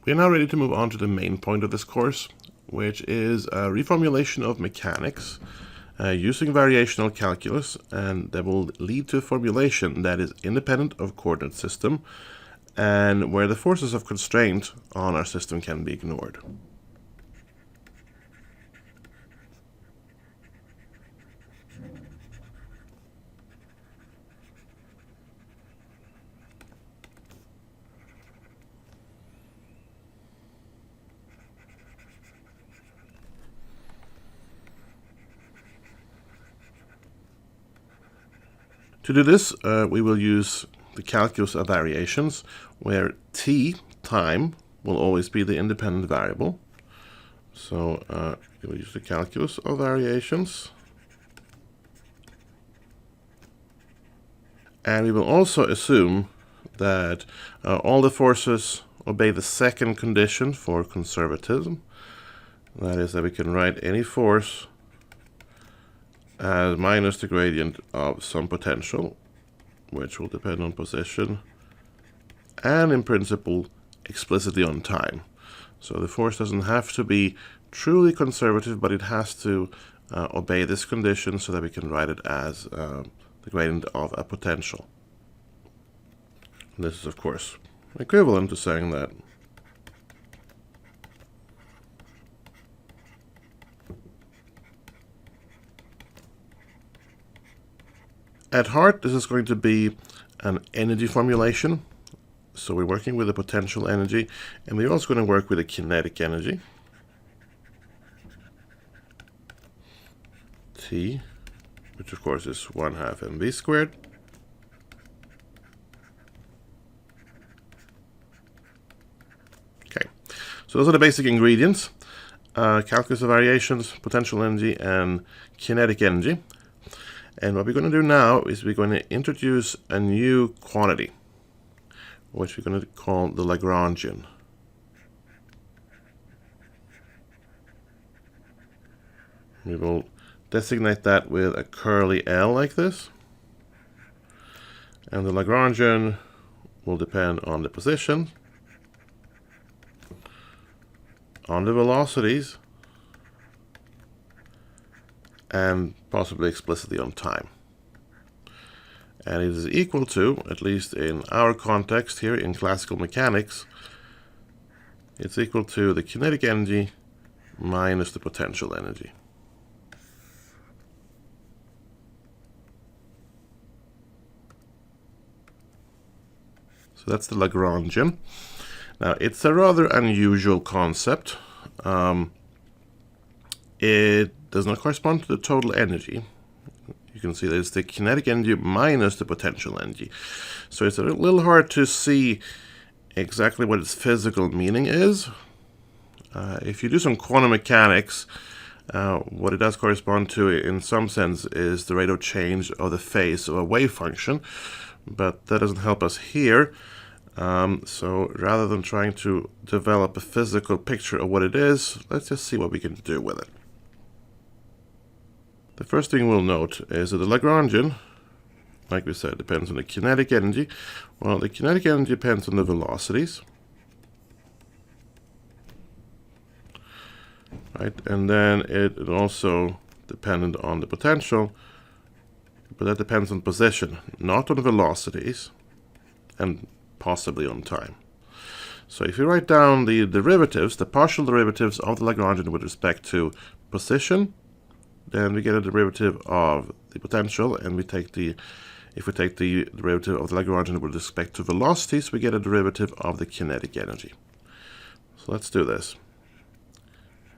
We are now ready to move on to the main point of this course, which is a reformulation of mechanics using variational calculus, and that will lead to a formulation that is independent of coordinate system and where the forces of constraint on our system can be ignored. To do this, we will use the calculus of variations, where t, time, will always be the independent variable. So we will use the calculus of variations. And we will also assume that all the forces obey the second condition for conservatism. That is that we can write any force as minus the gradient of some potential, which will depend on position, and in principle explicitly on time. So the force doesn't have to be truly conservative, but it has to obey this condition so that we can write it as the gradient of a potential. And this is, of course, equivalent to saying that at heart, this is going to be an energy formulation. So we're working with a potential energy, and we're also going to work with a kinetic energy. T, which of course is 1/2 mv squared. Okay, so those are the basic ingredients. Calculus of variations, potential energy, and kinetic energy. And what we're going to do now is we're going to introduce a new quantity, which we're going to call the Lagrangian. We will designate that with a curly L like this. And the Lagrangian will depend on the position, on the velocities, and possibly explicitly on time. And it is equal to, at least in our context here in classical mechanics, it's equal to the kinetic energy minus the potential energy. So that's the Lagrangian. Now, it's a rather unusual concept. It does not correspond to the total energy. You can see that it's the kinetic energy minus the potential energy. So it's a little hard to see exactly what its physical meaning is. If you do some quantum mechanics, what it does correspond to in some sense is the rate of change of the phase of a wave function, but that doesn't help us here. So rather than trying to develop a physical picture of what it is, let's just see what we can do with it. The first thing we'll note is that the Lagrangian, like we said, depends on the kinetic energy. Well, the kinetic energy depends on the velocities. Right? And then it is also dependent on the potential, but that depends on position, not on velocities, and possibly on time. So if you write down the derivatives, the partial derivatives of the Lagrangian with respect to position, then we get a derivative of the potential, and if we take the derivative of the Lagrangian with respect to velocities, we get a derivative of the kinetic energy. So let's do this.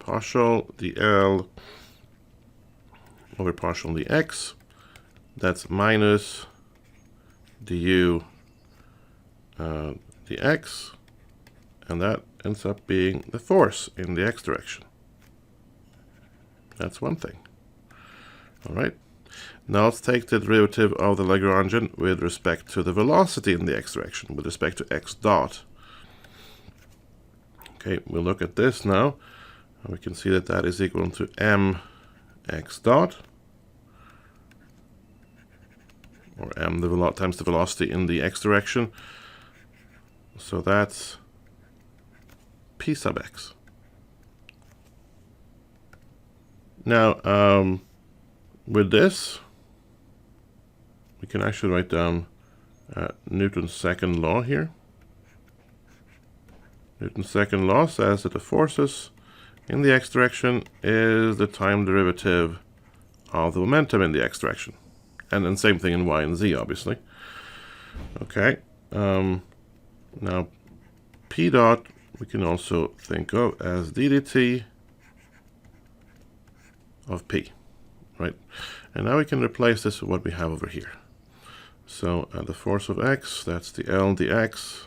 Partial dl over partial dx, that's minus du dx, and that ends up being the force in the x direction. That's one thing. All right. Now let's take the derivative of the Lagrangian with respect to the velocity in the x direction, with respect to x dot. Okay, we'll look at this now. And we can see that that is equal to mx dot, or m times the velocity in the x direction. So that's p sub x. Now, with this, we can actually write down Newton's second law here. Newton's second law says that the forces in the x direction is the time derivative of the momentum in the x direction. And then same thing in y and z, obviously. Okay. Now, p dot we can also think of as d dt of p, right? And now we can replace this with what we have over here. So the force of x, that's the L dx,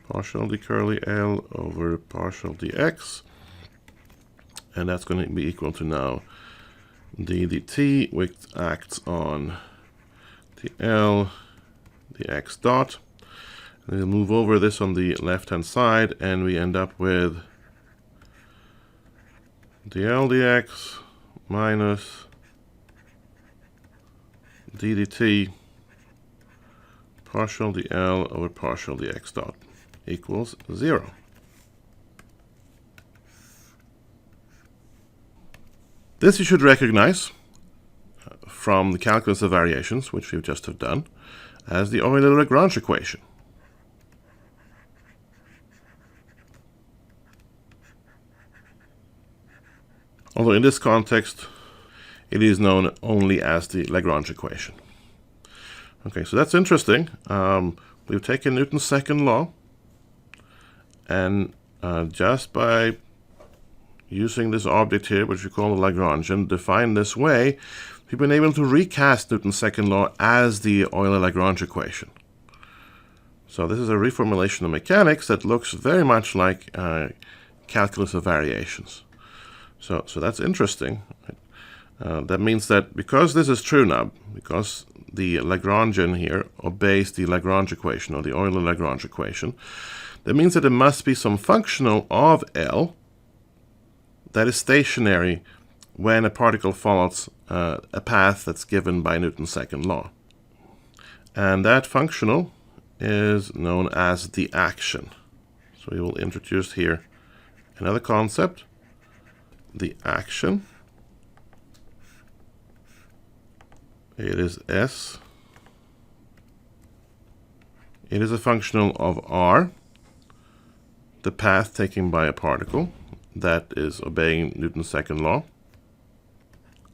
partial d curly L over partial dx. And that's going to be equal to now d dt, which acts on the L dx dot. And we'll move over this on the left-hand side, and we end up with dl dx minus d dt partial dl over partial dx dot equals 0. This you should recognize from the calculus of variations, which we've just have done, as the Euler-Lagrange equation. Although in this context, it is known only as the Lagrange equation. Okay, so that's interesting. We've taken Newton's second law, and just by using this object here, which we call the Lagrangian, defined this way, we've been able to recast Newton's second law as the Euler-Lagrange equation. So this is a reformulation of mechanics that looks very much like calculus of variations. So that's interesting. That means that because this is true now, because the Lagrangian here obeys the Lagrange equation, or the Euler-Lagrange equation, that means that there must be some functional of L that is stationary when a particle follows a path that's given by Newton's second law. And that functional is known as the action. So we will introduce here another concept, the action. It is S. It is a functional of R, the path taken by a particle that is obeying Newton's second law.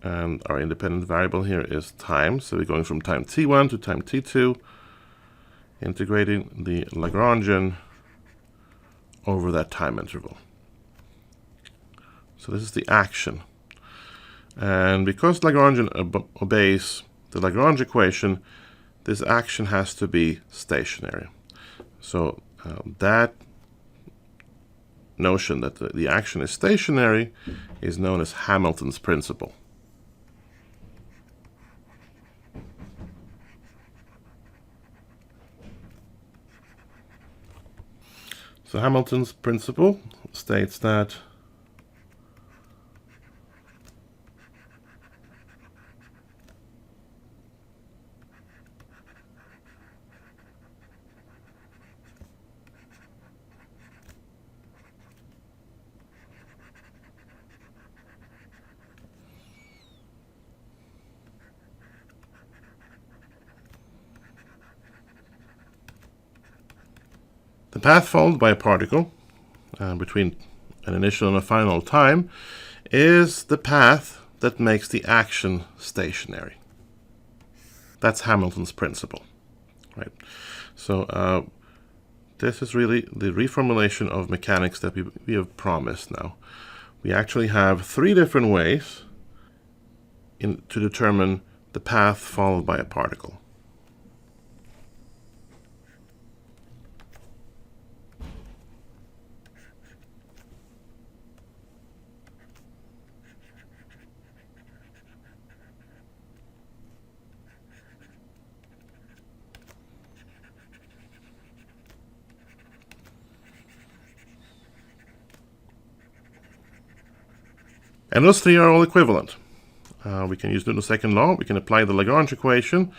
And our independent variable here is time. So we're going from time t1 to time t2, integrating the Lagrangian over that time interval. So this is the action. And because Lagrangian obeys the Lagrange equation, this action has to be stationary. So that notion that the action is stationary is known as Hamilton's principle. So Hamilton's principle states that the path followed by a particle between an initial and a final time is the path that makes the action stationary. That's Hamilton's principle, right? So this is really the reformulation of mechanics that we have promised now. We actually have three different ways to determine the path followed by a particle. And those three are all equivalent. We can use Newton's second law, we can apply the Lagrange equation,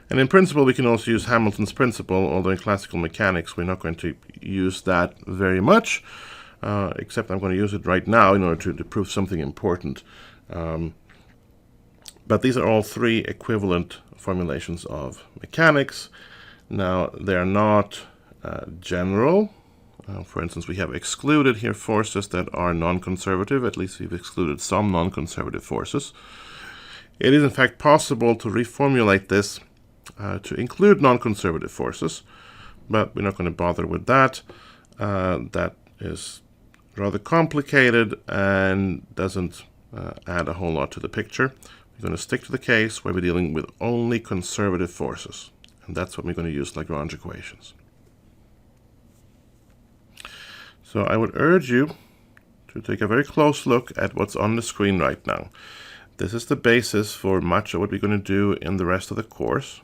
And in principle, we can also use Hamilton's principle, although in classical mechanics, we're not going to use that very much, except I'm going to use it right now in order to prove something important. But these are all three equivalent formulations of mechanics. Now, they're not general. For instance, we have excluded here forces that are non-conservative. At least we've excluded some non-conservative forces. It is in fact possible to reformulate this to include non-conservative forces, but we're not going to bother with that. That is rather complicated and doesn't add a whole lot to the picture. We're going to stick to the case where we're dealing with only conservative forces, and that's when we're going to use Lagrange equations. So I would urge you to take a very close look at what's on the screen right now. This is the basis for much of what we're going to do in the rest of the course.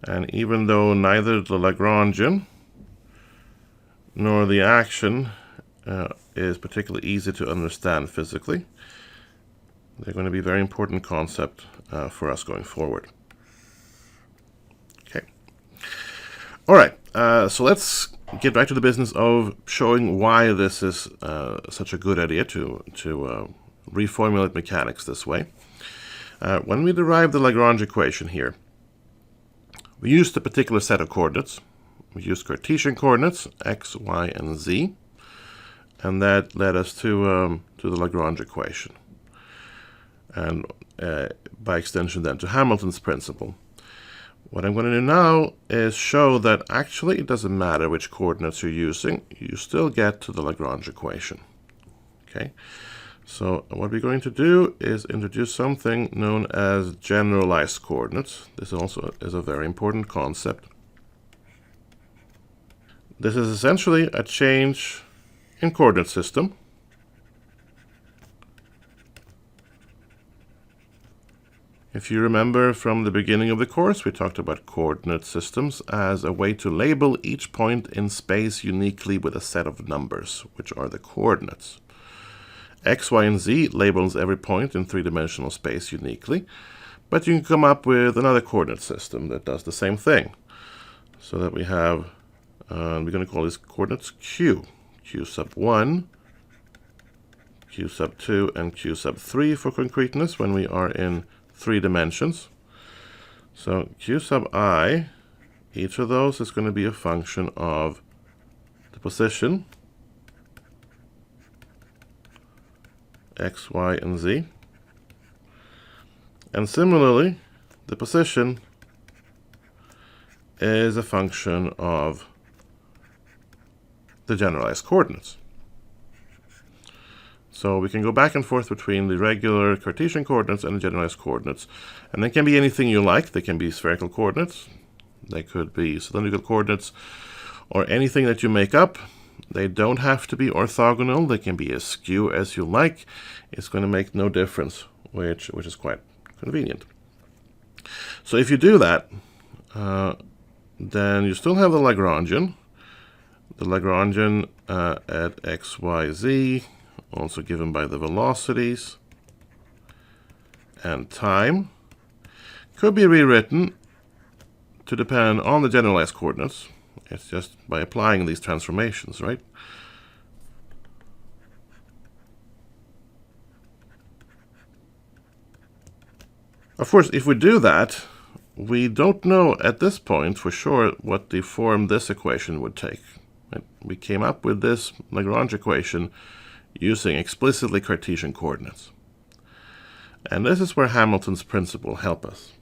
And even though neither the Lagrangian nor the action is particularly easy to understand physically, they're going to be a very important concept for us going forward. Okay. All right. So let's get back to the business of showing why this is such a good idea to reformulate mechanics this way. When we derive the Lagrange equation here, we used a particular set of coordinates. We used Cartesian coordinates, x, y, and z, and that led us to the Lagrange equation, and by extension then to Hamilton's principle. What I'm going to do now is show that actually it doesn't matter which coordinates you're using, you still get to the Lagrange equation. Okay, so what we're going to do is introduce something known as generalized coordinates. This also is a very important concept. This is essentially a change in coordinate system. If you remember from the beginning of the course, we talked about coordinate systems as a way to label each point in space uniquely with a set of numbers, which are the coordinates. X, Y, and Z labels every point in three-dimensional space uniquely, but you can come up with another coordinate system that does the same thing. So that we have, we're going to call these coordinates Q. Q sub 1, Q sub 2, and Q sub 3 for concreteness when we are in 3 dimensions. So Q sub I, each of those is going to be a function of the position, X, Y, and Z. And similarly, the position is a function of the generalized coordinates. So we can go back and forth between the regular Cartesian coordinates and the generalized coordinates. And they can be anything you like. They can be spherical coordinates. They could be cylindrical coordinates, or anything that you make up. They don't have to be orthogonal. They can be as skew as you like. It's going to make no difference, which is quite convenient. So if you do that, then you still have the Lagrangian. The Lagrangian at x, y, z, also given by the velocities and time, could be rewritten to depend on the generalized coordinates. It's just by applying these transformations, right? Of course, if we do that, we don't know at this point for sure what the form this equation would take. Right? We came up with this Lagrange equation using explicitly Cartesian coordinates. And this is where Hamilton's principle helps us.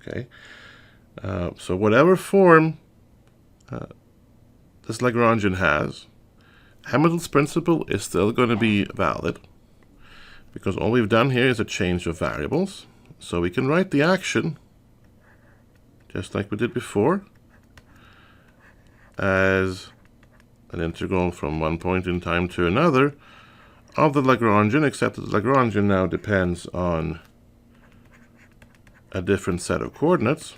Okay? So whatever form this Lagrangian has, Hamilton's principle is still going to be valid, because all we've done here is a change of variables. So we can write the action, just like we did before, as an integral from one point in time to another of the Lagrangian, except that the Lagrangian now depends on a different set of coordinates.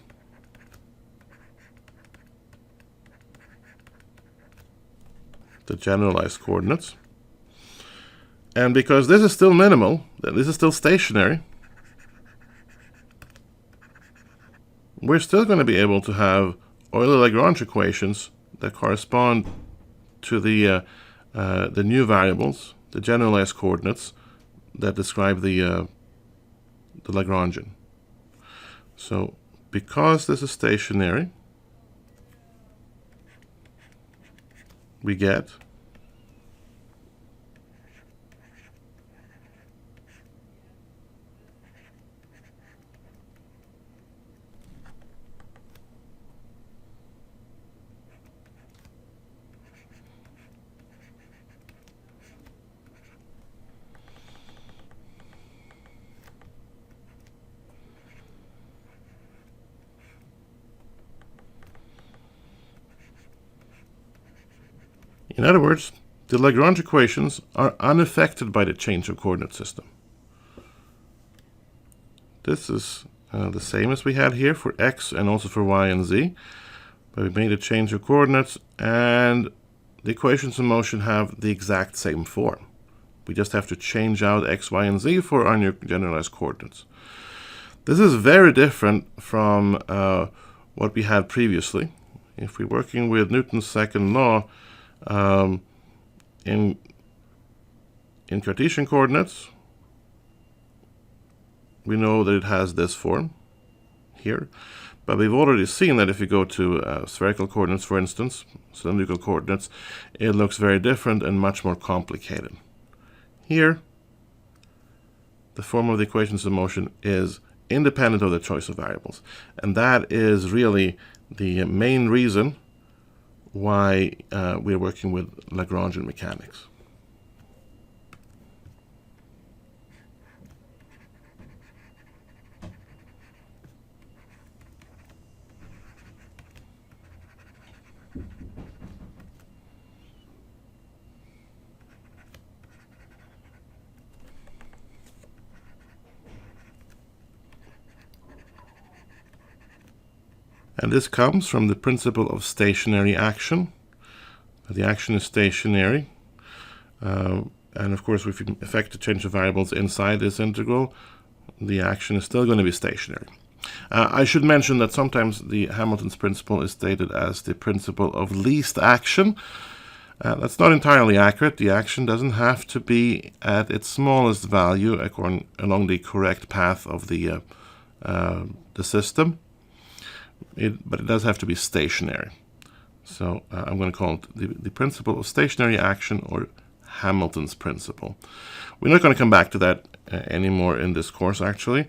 The generalized coordinates. And because this is still minimal, this is still stationary, we're still going to be able to have Euler-Lagrange equations that correspond to the new variables, the generalized coordinates that describe the Lagrangian. So because this is stationary, we get in other words, the Lagrange equations are unaffected by the change of coordinate system. This is the same as we had here for x and also for y and z, but we made a change of coordinates and the equations in motion have the exact same form. We just have to change out x, y, and z for our new generalized coordinates. This is very different from what we had previously. If we're working with Newton's second law, in Cartesian coordinates, we know that it has this form here, but we've already seen that if you go to spherical coordinates, for instance, cylindrical coordinates, it looks very different and much more complicated. Here, the form of the equations of motion is independent of the choice of variables, and that is really the main reason why we're working with Lagrangian mechanics. And this comes from the principle of stationary action. The action is stationary. And of course, if you affect the change of variables inside this integral, the action is still going to be stationary. I should mention that sometimes the Hamilton's principle is stated as the principle of least action. That's not entirely accurate. The action doesn't have to be at its smallest value along the correct path of the system. But it does have to be stationary. So I'm going to call it the principle of stationary action, or Hamilton's principle. We're not going to come back to that anymore in this course, actually.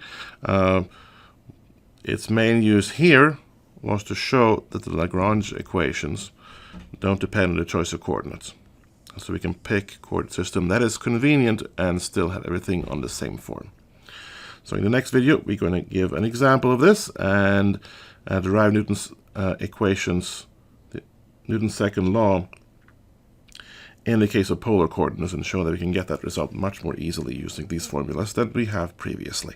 Its main use here was to show that the Lagrange equations don't depend on the choice of coordinates. So we can pick a coordinate system that is convenient and still have everything on the same form. So in the next video, we're going to give an example of this and derive Newton's equations, Newton's second law, in the case of polar coordinates, and show that we can get that result much more easily using these formulas that we have previously.